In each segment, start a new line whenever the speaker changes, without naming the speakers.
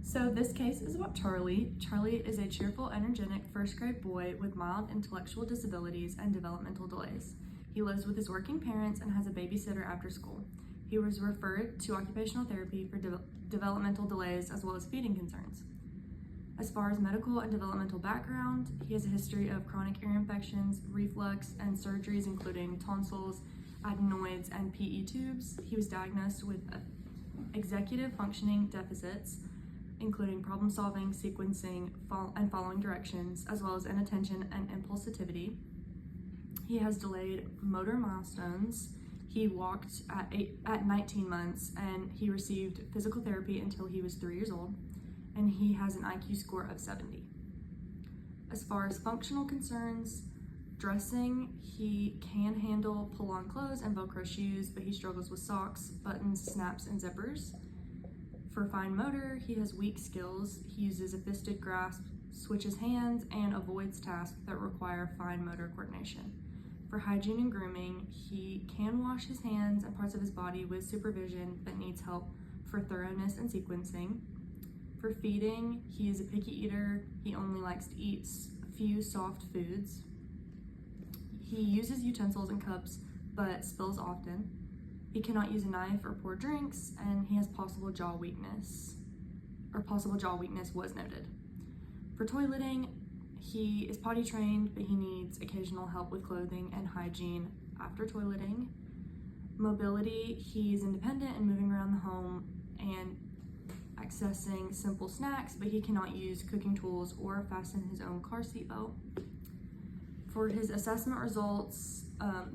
So this case is about Charlie. Charlie is a cheerful, energetic first grade boy with mild intellectual disabilities and developmental delays. He lives with his working parents and has a babysitter after school. He was referred to occupational therapy for developmental delays as well as feeding concerns. As far as medical and developmental background, he has a history of chronic ear infections, reflux, and surgeries including tonsils, adenoids, and PE tubes. He was diagnosed with executive functioning deficits, including problem solving, sequencing, and following directions, as well as inattention and impulsivity. He has delayed motor milestones. He walked at 19 months, and he received physical therapy until he was 3 years old, and he has an IQ score of 70. As far as functional concerns, dressing, he can handle pull-on clothes and Velcro shoes, but he struggles with socks, buttons, snaps, and zippers. For fine motor, he has weak skills. He uses a fisted grasp, switches hands, and avoids tasks that require fine motor coordination. For hygiene and grooming, he can wash his hands and parts of his body with supervision, but needs help for thoroughness and sequencing. For feeding, he is a picky eater. He only likes to eat a few soft foods. He uses utensils and cups, but spills often. He cannot use a knife or pour drinks, and he has possible jaw weakness was noted. For toileting, he is potty trained, but he needs occasional help with clothing and hygiene after toileting. Mobility, he's independent and moving around the home and accessing simple snacks, but he cannot use cooking tools or fasten his own car seat belt. For his assessment results,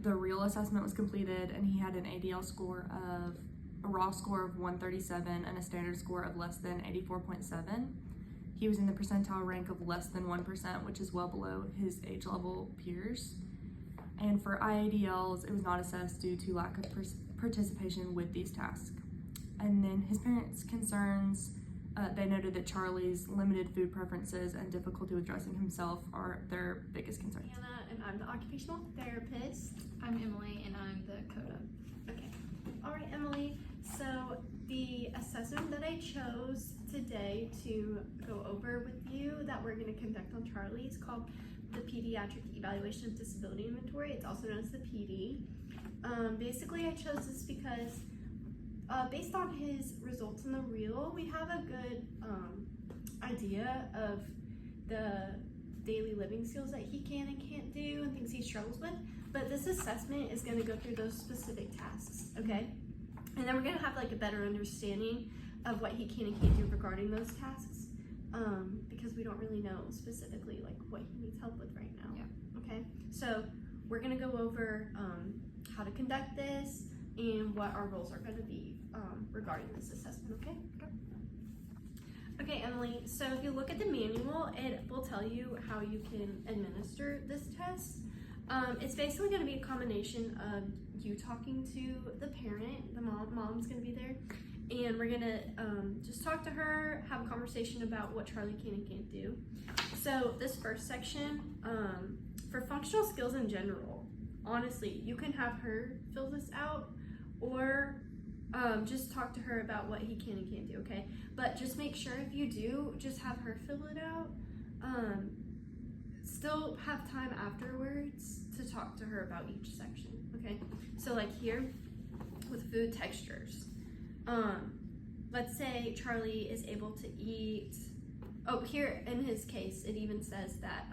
the real assessment was completed, and he had an ADL score of a raw score of 137 and a standard score of less than 84.7. He was in the percentile rank of less than 1%, which is well below his age level peers. And for IADLs, it was not assessed due to lack of participation with these tasks. And then his parents' concerns, they noted that Charlie's limited food preferences and difficulty with dressing himself are their biggest concerns.
Anna, and I'm the occupational therapist.
I'm Emily, and I'm the CODA.
Okay. All right, Emily. So the assessment that I chose today to go over with you that we're going to conduct on Charlie is called the Pediatric Evaluation of Disability Inventory. It's also known as the PD. Basically, I chose this because based on his results in the real, we have a good idea of the daily living skills that he can and can't do and things he struggles with. But this assessment is going to go through those specific tasks, okay? And then we're going to have like a better understanding of what he can and can't do regarding those tasks, because we don't really know specifically like what he needs help with right now.
Yeah.
Okay, so we're going to go over how to conduct this and what our roles are going to be regarding this assessment, okay? Okay, Emily, so if you look at the manual, it will tell you how you can administer this test. It's basically going to be a combination of you talking to the parent, the mom's going to be there, and we're going to just talk to her, have a conversation about what Charlie can and can't do. So this first section, for functional skills in general, honestly, you can have her fill this out, or just talk to her about what he can and can't do, okay? But just make sure if you do, just have her fill it out. Still have time afterwards to talk to her about each section, okay? So like here, with food textures, let's say Charlie is able to eat, here in his case, it even says that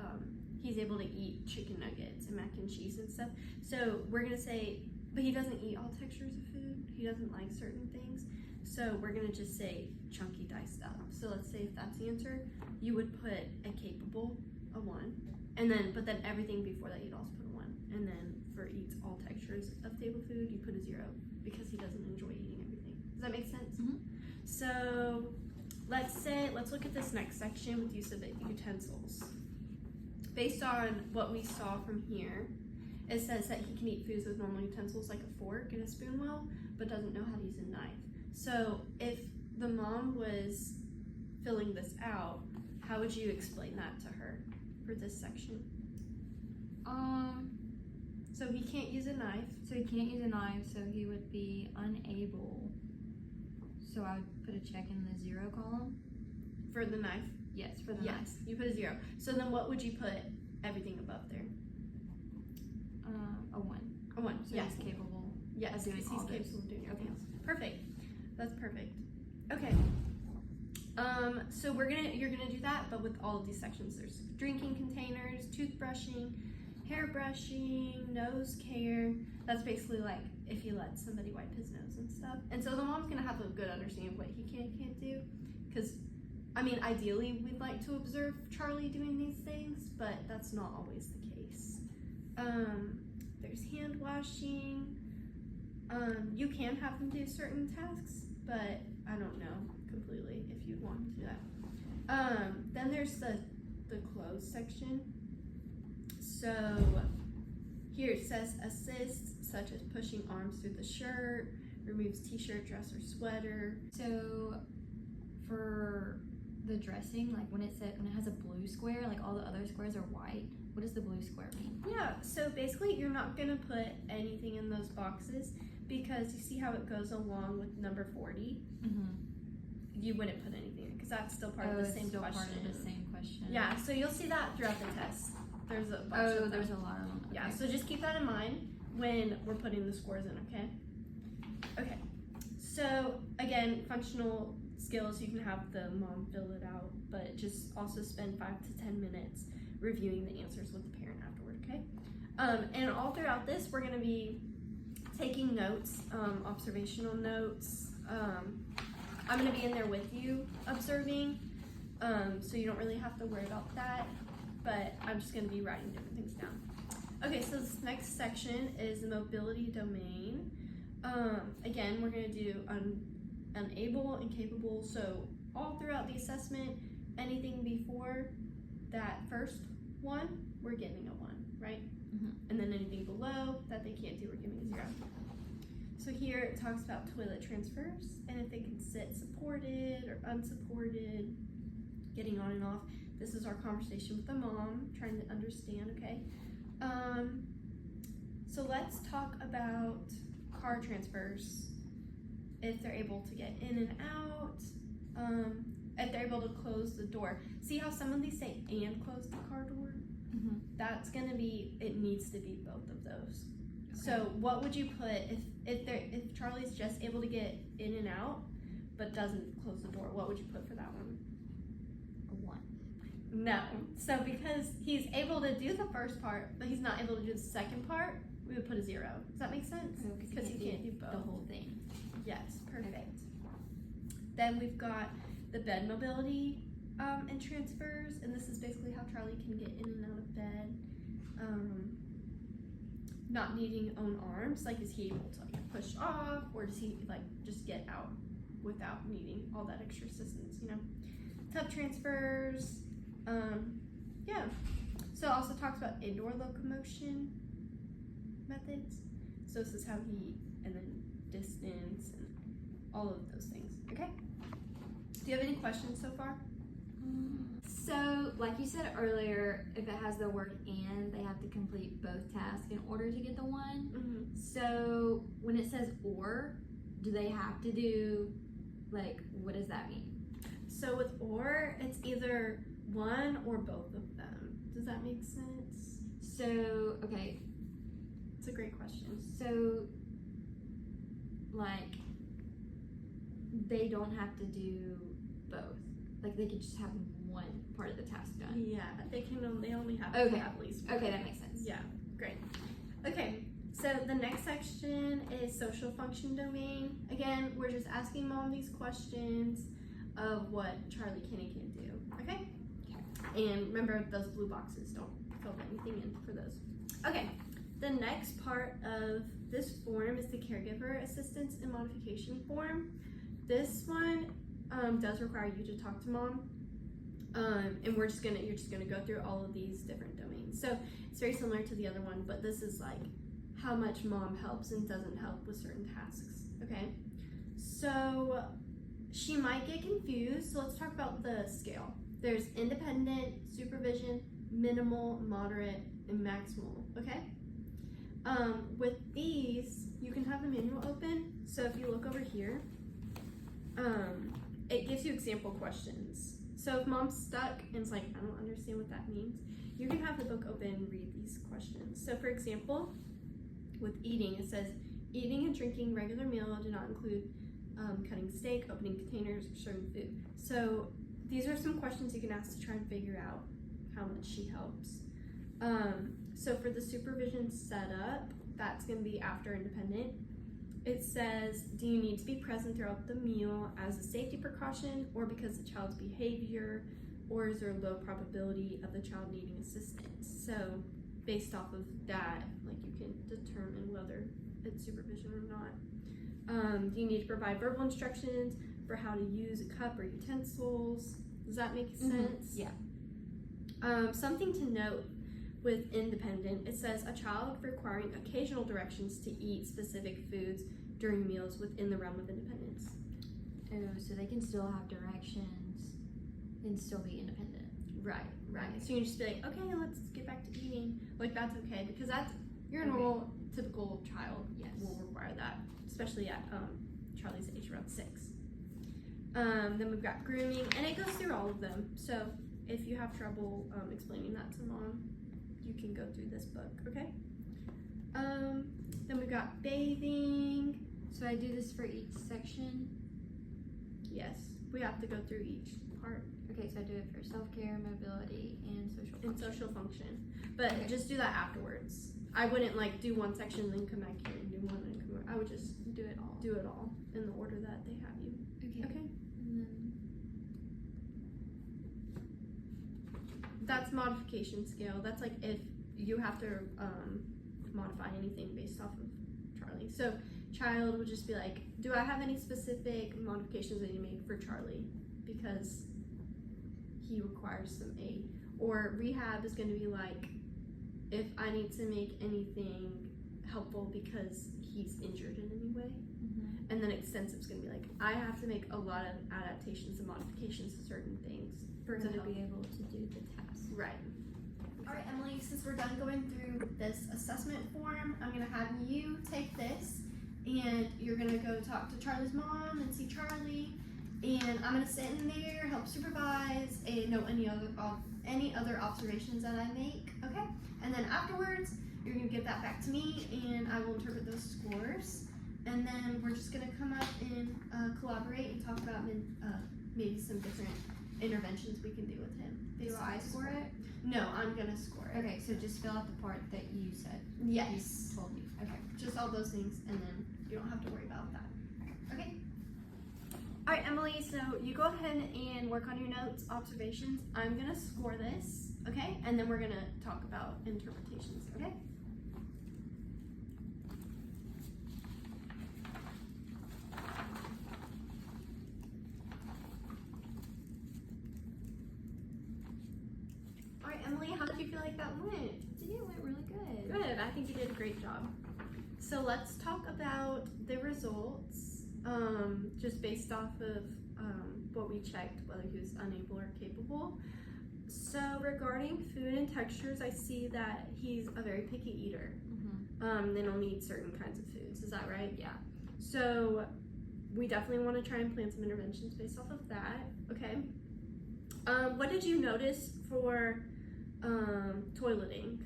he's able to eat chicken nuggets and mac and cheese and stuff. So we're gonna say, but he doesn't eat all textures of food. He doesn't like certain things. So we're gonna just say chunky diced up. So let's say if that's the answer, you would put a capable, a 1, and then, but then everything before that you'd also put a 1. And then for eats all textures of table food, you put a 0 because he doesn't enjoy eating everything. Does that make sense?
Mm-hmm.
So let's look at this next section with use of utensils. Based on what we saw from here, it says that he can eat foods with normal utensils like a fork and a spoon well, but doesn't know how to use a knife. So if the mom was filling this out, how would you explain that to her for this section? So he can't use a knife.
So he can't use a knife, so he would be unable. So I would put a check in the 0 column.
For the knife?
Yes, for the knife.
Yes, you put a 0. So then what would you put everything above there?
A 1.
A 1,
So
yes.
he's capable.
Yes,
of doing
because
all
he's
this.
capable of doing
Okay.
everything else. Perfect. That's perfect. Okay. So you're gonna do that, but with all of these sections. There's drinking containers, toothbrushing, hair brushing, nose care. That's basically like if he lets somebody wipe his nose and stuff. And so the mom's gonna have a good understanding of what he can and can't do. Because, I mean, ideally we'd like to observe Charlie doing these things, but that's not always the case. There's hand washing. You can have them do certain tasks, but I don't know completely if you'd want to do that. Then there's the clothes section. So here it says assists, such as pushing arms through the shirt, removes t-shirt, dress, or sweater.
So for the dressing, like when it has a blue square, like all the other squares are white, what does the blue square mean?
Yeah, so basically you're not gonna put anything in those boxes because you see how it goes along with number 40?
Mm-hmm.
You wouldn't put anything in because that's still part of the same
still
question.
part of the same question.
Yeah, so you'll see that throughout the test. There's a bunch of them.
There's a lot of them.
Yeah,
Okay.
so just keep that in mind when we're putting the scores in, okay? Okay, so again, functional skills, you can have the mom fill it out, but just also spend 5 to 10 minutes reviewing the answers with the parent afterward, okay? And all throughout this, we're gonna be taking notes, observational notes. I'm gonna be in there with you observing, so you don't really have to worry about that, but I'm just gonna be writing different things down. Okay, so this next section is the mobility domain. Again, we're gonna do unable and capable, so all throughout the assessment, anything before that first one, we're giving a 1, right?
Mhm.
And then anything below that they can't do, we're giving a 0. So here it talks about toilet transfers and if they can sit supported or unsupported, getting on and off. This is our conversation with the mom, trying to understand, okay? So let's talk about car transfers. If they're able to get in and out, if they're able to close the door. See how some of these say and close the car door?
Mhm.
That's gonna be, it needs to be both of those.
Okay.
So what would you put if Charlie's just able to get in and out but doesn't close the door? What would you put for that one?
A 1.
No. So because he's able to do the first part but he's not able to do the second part, we would put a 0. Does that make sense? Because he can't do both.
The whole thing.
Yes, perfect. Then we've got the bed mobility and transfers, and this is basically how Charlie can get in and out of bed. Not needing own arms, like is he able to like push off, or does he like just get out without needing all that extra assistance, you know? Tub transfers, yeah. So it also talks about indoor locomotion methods. So this is how and then distance and all of those things, okay? Do you have any questions so far?
So, like you said earlier, if it has the word and, they have to complete both tasks in order to get the 1.
Mm-hmm.
So, when it says or, do they have to do, like, what does that mean?
So with or, it's either one or both of them. Does that make sense?
So, okay,
It's a great question.
so, like, they don't have to do both. Like, they could just have one part of the task done.
Yeah, they only have
Okay.
to have at least one.
Okay, that makes sense.
Yeah, great. Okay, so the next section is social function domain. Again, we're just asking mom these questions of what Charlie can and can't do, okay? And remember, those blue boxes, don't fill anything in for those. Okay, the next part of this form is the caregiver assistance and modification form. This one does require you to talk to mom. And you're just gonna go through all of these different domains. So it's very similar to the other one, but this is like how much mom helps and doesn't help with certain tasks, okay? So she might get confused, so let's talk about the scale. There's independent, supervision, minimal, moderate, and maximal, okay? With these, you can have the manual open, so if you look over here, it gives you example questions. So if mom's stuck and it's like, I don't understand what that means, you can have the book open and read these questions. So for example, with eating, it says, eating and drinking regular meal do not include cutting steak, opening containers, or serving food. So these are some questions you can ask to try and figure out how much she helps. So for the supervision setup, that's going to be after independent. It says, do you need to be present throughout the meal as a safety precaution or because the child's behavior, or is there a low probability of the child needing assistance? So based off of that, like you can determine whether it's supervision or not. Do you need to provide verbal instructions for how to use a cup or utensils? Does that make sense?
Yeah.
Something to note with independent, it says a child requiring occasional directions to eat specific foods during meals within the realm of independence.
Oh, so they can still have directions and still be independent.
Right. So you can just be like, okay, let's get back to eating. Like that's okay because that's your
Okay.
normal, typical child
Yes.
will require that, especially at Charlie's age, around 6. Then we've got grooming, and it goes through all of them. So if you have trouble explaining that to mom, you can go through this book, okay? Then we've got bathing.
So I do this for each section.
Yes, we have to go through each part
Okay, so I do it for self-care, mobility, and social
and
function.
social function. But
Okay.
just do that afterwards. I wouldn't like do one section then come back here and do one and come back. I would just
Do it all.
do it all in the order that they have you.
Okay.
Okay.
And then
That's modification scale. That's like if you have to modify anything based off of Charlie. So child would just be like, do I have any specific modifications that you make for Charlie? Because he requires some aid. Or rehab is going to be like, if I need to make anything helpful because he's injured in any way. And then extensive is going to be like, I have to make a lot of adaptations and modifications to certain things
for
to
him to
help.
be able to do the task.
Right.
All right, Emily, since we're done going through this assessment form, I'm gonna have you take this and you're gonna go talk to Charlie's mom and see Charlie, and I'm gonna sit in there, help supervise, and note any other observations that I make, okay? And then afterwards, you're gonna give that back to me and I will interpret those scores. And then we're just gonna come up and collaborate and talk about maybe some different interventions we can do with him.
Do I score it?
No, I'm gonna score it.
Okay, so just fill out the part that you said.
Yes.
You told me. Okay.
Just all those things, and then you don't have to worry about that. Okay? All right, Emily, so you go ahead and work on your notes, observations. I'm gonna score this, okay? And then we're gonna talk about interpretations, okay? All right, Emily, how did you feel like that went?
I think it went really good.
Good, I think you did a great job. So let's talk about the results, just based off of what we checked, whether he was unable or capable. So regarding food and textures, I see that he's a very picky eater. They only eat certain kinds of foods, is that right?
Yeah.
So we definitely want to try and plan some interventions based off of that, okay? What did you notice for toileting?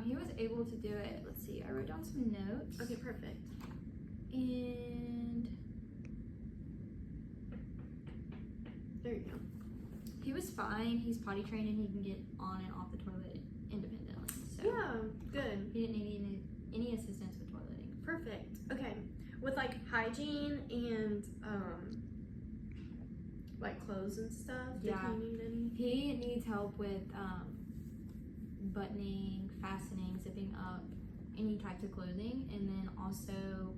He was able to do it. Let's see. I wrote down some notes.
Okay, perfect.
And
There you go.
he was fine. He's potty trained and he can get on and off the toilet independently. So
Yeah, good.
he didn't need any assistance with toileting.
Perfect. Okay. With like hygiene and like clothes and stuff,
Yeah.
did he need any?
He needs help with buttoning, fastening, zipping up any types of clothing, and then also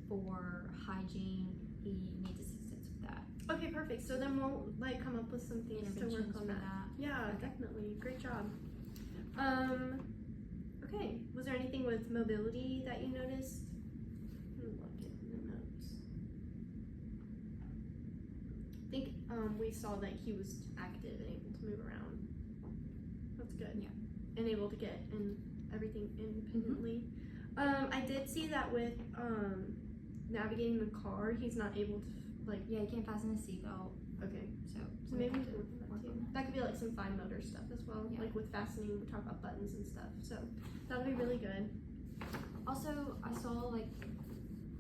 for hygiene, he needs assistance with that.
Okay, perfect. So then we'll like come up with some things to work
Interventions
on
for
that.
that.
Yeah,
Okay.
definitely. Great job. Okay. Was there anything with mobility that you noticed? Let me look at the notes. I think we saw that he was active and able to move around. That's good.
Yeah.
And able to get in everything independently. I did see that with navigating the car, he's not able to
Yeah, he can't fasten his seatbelt.
Okay.
So
maybe we
have
can
to
work on that
work
too.
on that.
That could be like some fine motor stuff as well,
Yeah.
like with fastening. We talk about buttons and stuff, so that'll be really good.
Also, I saw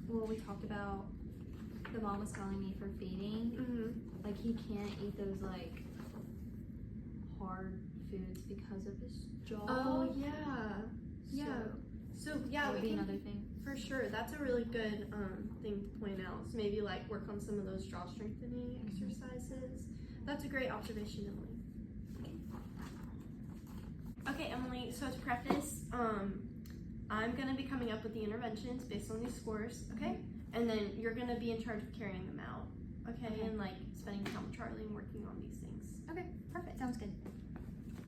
we talked about the mom was telling me for feeding,
Mm-hmm.
like he can't eat those like hard foods because of his jaw.
Oh yeah, yeah. So yeah,
that would
we
be
can
another thing.
for sure. That's a really good thing to point out. So maybe like work on some of those jaw strengthening exercises. That's a great observation, Emily. Okay, Emily. So to preface, I'm gonna be coming up with the interventions based on these scores. Okay, and then you're gonna be in charge of carrying them out. Okay,
Okay.
and like spending time with Charlie and working on these things.
Okay, perfect. Sounds good.